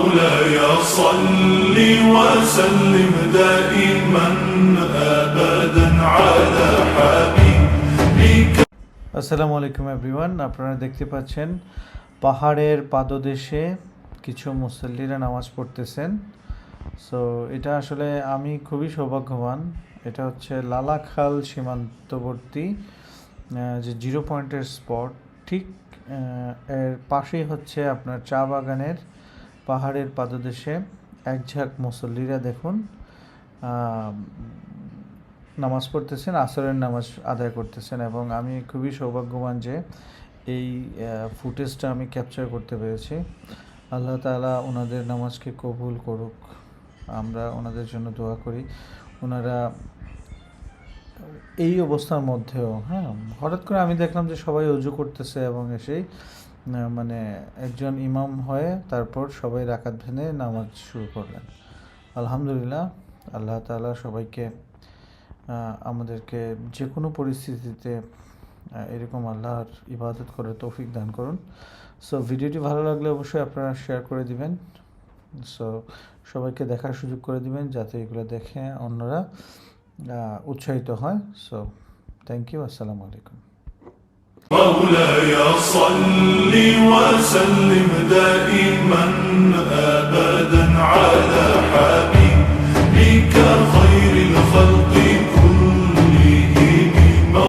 مولاي صل وسلم دائما أبدا على حبيبك. আসসালামু আলাইকুম এভরিওয়ান, আপনারা দেখতে পাচ্ছেন পাহাড়ের পাদদেশে কিছু মুসল্লিরা নামাজ পড়তেছেন। সো এটা আসলে আমি খুবই সৌভাগ্যবান। এটা হচ্ছে লালাখাল সীমান্তবর্তী যে জিরো পয়েন্টের স্পট, ঠিক এর পাশেই হচ্ছে আপনার চা বাগানের পাহাড়ের পাদদেশে এক ঝাঁক মুসল্লিরা দেখুন নামাজ পড়তেছেন, আসরের নামাজ আদায় করতেছেন, এবং আমি খুবই সৌভাগ্যবান যে এই ফুটেজটা আমি ক্যাপচার করতে পেরেছি। আল্লাহ তাআলা ওনাদের নামাজকে কবুল করুক, আমরা ওনাদের জন্য দোয়া করি। ওনারা এই অবস্থার মধ্যেও হঠাৎ করে আমি দেখলাম যে সবাই অজু করতেছে এবং এসেই মানে একজন ইমাম হয়ে তারপর সবাই রাকাত ভেঙে নামাজ শুরু করলেন। আলহামদুলিল্লাহ, আল্লাহ তাআলা সবাইকে আমাদেরকে যে কোনো পরিস্থিতিতে এরকম আল্লাহর ইবাদত করার তৌফিক দান করুন। সো ভিডিওটি ভালো লাগলে অবশ্যই আপনারা শেয়ার করে দিবেন। সো সবাইকে দেখার সুযোগ করে দিবেন যাতে এগুলো দেখে অন্যরা উৎসাহিত হয়। সো থ্যাংক ইউ, আসসালামু আলাইকুম। مولاي صل وسلم دائما أبدا